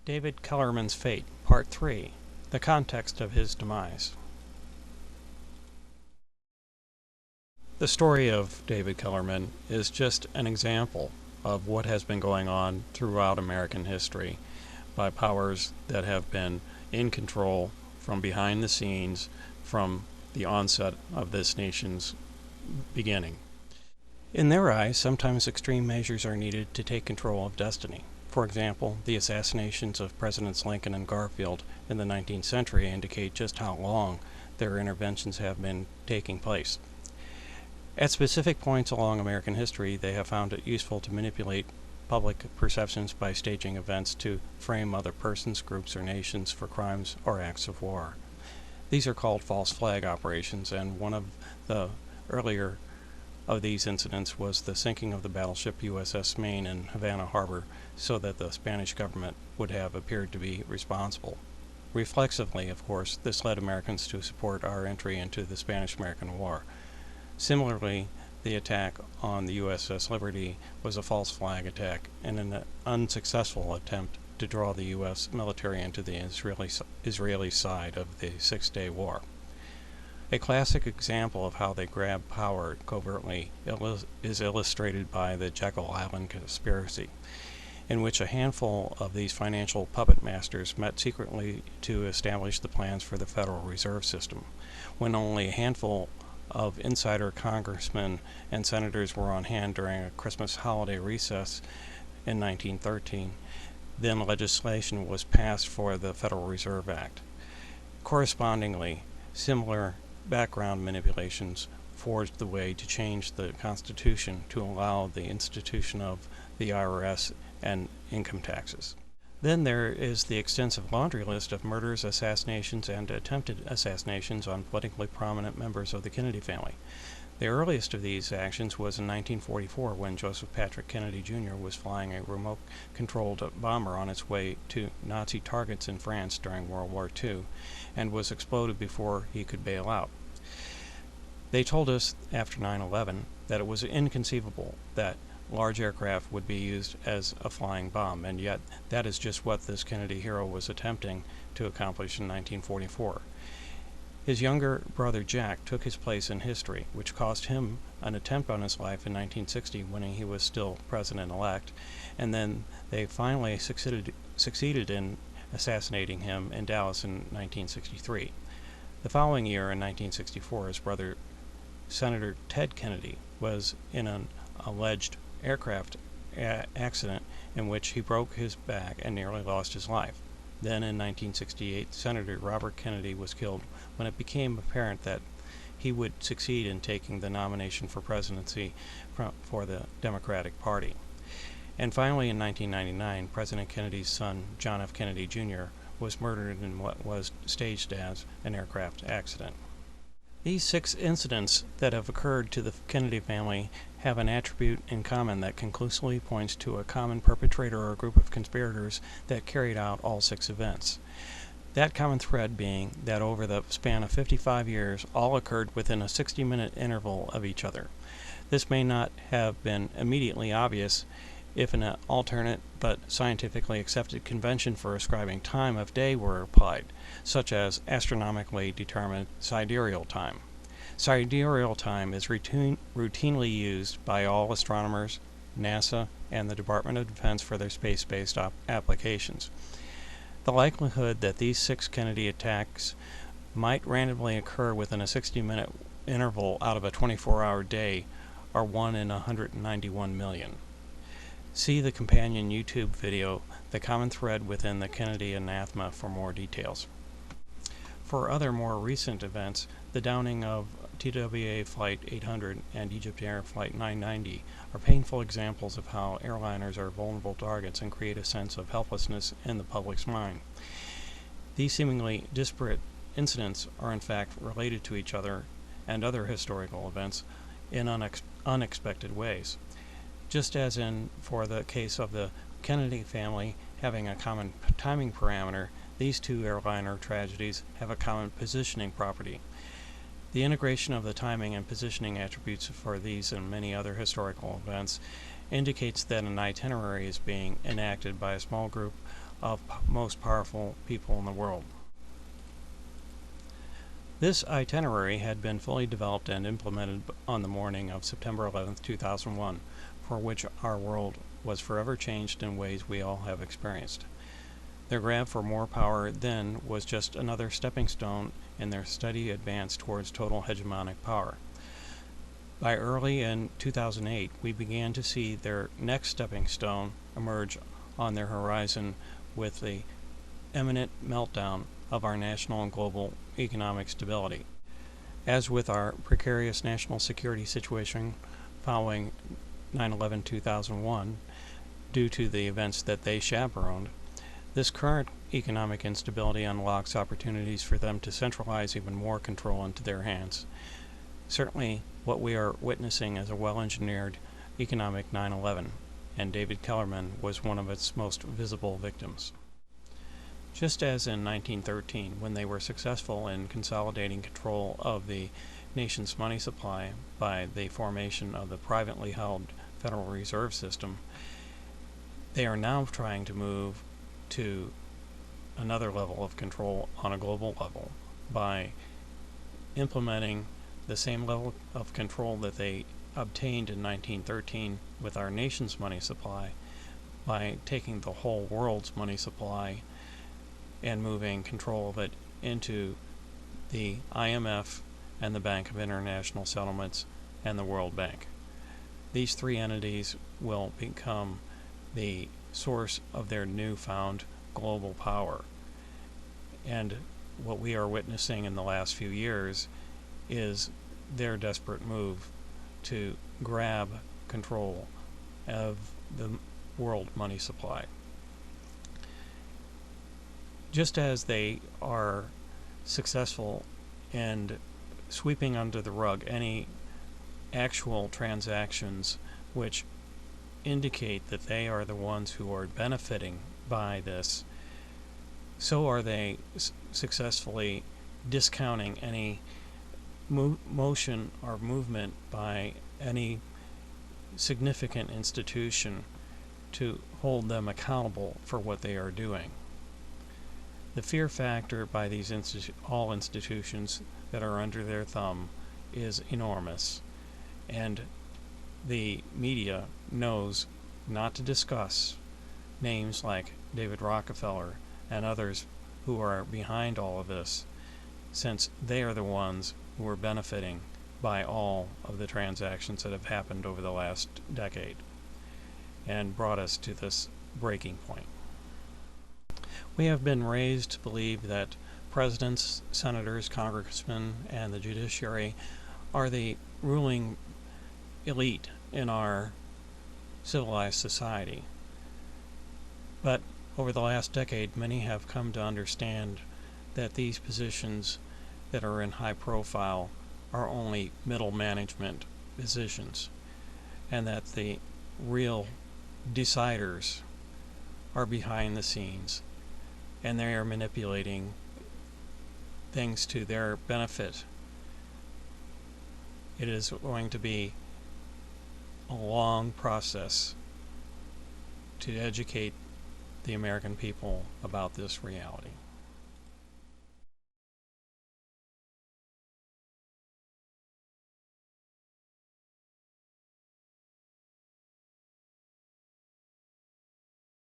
David Kellerman's Fate, Part 3, The Context of His Demise. The story of David Kellerman is just an example of what has been going on throughout American history by powers that have been in control from behind the scenes from the onset of this nation's beginning. In their eyes, sometimes extreme measures are needed to take control of destiny. For example, the assassinations of Presidents Lincoln and Garfield in the 19th century indicate just how long their interventions have been taking place. At specific points along American history, they have found it useful to manipulate public perceptions by staging events to frame other persons, groups, or nations for crimes or acts of war. These are called false flag operations, and one of the earlier of these incidents was the sinking of the battleship USS Maine in Havana Harbor so that the Spanish government would have appeared to be responsible. Reflexively, of course, this led Americans to support our entry into the Spanish-American War. Similarly, the attack on the USS Liberty was a false flag attack and an unsuccessful attempt to draw the U.S. military into the Israeli side of the Six-Day War. A classic example of how they grab power covertly is illustrated by the Jekyll Island conspiracy, in which a handful of these financial puppet masters met secretly to establish the plans for the Federal Reserve System. When only a handful of insider congressmen and senators were on hand during a Christmas holiday recess in 1913, then legislation was passed for the Federal Reserve Act. Correspondingly, similar background manipulations forged the way to change the Constitution to allow the institution of the IRS and income taxes. Then there is the extensive laundry list of murders, assassinations, and attempted assassinations on politically prominent members of the Kennedy family. The earliest of these actions was in 1944 when Joseph Patrick Kennedy Jr. was flying a remote-controlled bomber on its way to Nazi targets in France during World War II and was exploded before he could bail out. They told us after 9/11 that it was inconceivable that large aircraft would be used as a flying bomb, and yet that is just what this Kennedy hero was attempting to accomplish in 1944. His younger brother Jack took his place in history, which cost him an attempt on his life in 1960 when he was still president-elect, and then they finally succeeded in assassinating him in Dallas in 1963. The following year, in 1964, his brother Senator Ted Kennedy was in an alleged aircraft accident in which he broke his back and nearly lost his life. Then in 1968, Senator Robert Kennedy was killed when it became apparent that he would succeed in taking the nomination for presidency for the Democratic Party. And finally, in 1999, President Kennedy's son, John F. Kennedy Jr., was murdered in what was staged as an aircraft accident. These 6 incidents that have occurred to the Kennedy family have an attribute in common that conclusively points to a common perpetrator or a group of conspirators that carried out all 6 events. That common thread being that over the span of 55 years, all occurred within a 60-minute interval of each other. This may not have been immediately obvious if an alternate but scientifically accepted convention for ascribing time of day were applied, such as astronomically determined sidereal time. Sidereal time is routinely used by all astronomers, NASA, and the Department of Defense for their space-based applications. The likelihood that these 6 Kennedy attacks might randomly occur within a 60-minute interval out of a 24-hour day are 1 in 191 million. See the companion YouTube video, The Common Thread Within the Kennedy Anathema, for more details. For other more recent events, the downing of TWA Flight 800 and Egypt Air Flight 990 are painful examples of how airliners are vulnerable targets and create a sense of helplessness in the public's mind. These seemingly disparate incidents are in fact related to each other and other historical events in unexpected ways. Just as for the case of the Kennedy family having a common timing parameter, these 2 airliner tragedies have a common positioning property. The integration of the timing and positioning attributes for these and many other historical events indicates that an itinerary is being enacted by a small group of most powerful people in the world. This itinerary had been fully developed and implemented on the morning of September 11, 2001, for which our world was forever changed in ways we all have experienced. Their grab for more power then was just another stepping stone in their steady advance towards total hegemonic power. By early in 2008, we began to see their next stepping stone emerge on their horizon with the imminent meltdown of our national and global economic stability. As with our precarious national security situation following 9/11/2001, due to the events that they chaperoned, this current economic instability unlocks opportunities for them to centralize even more control into their hands. Certainly, what we are witnessing is a well-engineered economic 9/11, and David Kellerman was one of its most visible victims. Just as in 1913, when they were successful in consolidating control of the nation's money supply by the formation of the privately held Federal Reserve System, they are now trying to move to another level of control on a global level by implementing the same level of control that they obtained in 1913 with our nation's money supply, by taking the whole world's money supply and moving control of it into the IMF and the Bank of International Settlements and the World Bank. These three entities will become the source of their newfound global power. And what we are witnessing in the last few years is their desperate move to grab control of the world money supply. Just as they are successful in sweeping under the rug any actual transactions which indicate that they are the ones who are benefiting by this, so are they successfully discounting any motion or movement by any significant institution to hold them accountable for what they are doing. The fear factor by these all institutions that are under their thumb is enormous, and the media knows not to discuss names like David Rockefeller and others who are behind all of this, since they are the ones who are benefiting by all of the transactions that have happened over the last decade and brought us to this breaking point. We have been raised to believe that presidents, senators, congressmen, and the judiciary are the ruling elite in our civilized society. But over the last decade, many have come to understand that these positions that are in high profile are only middle management positions, and that the real deciders are behind the scenes, and they are manipulating things to their benefit. It is going to be a long process to educate the American people about this reality.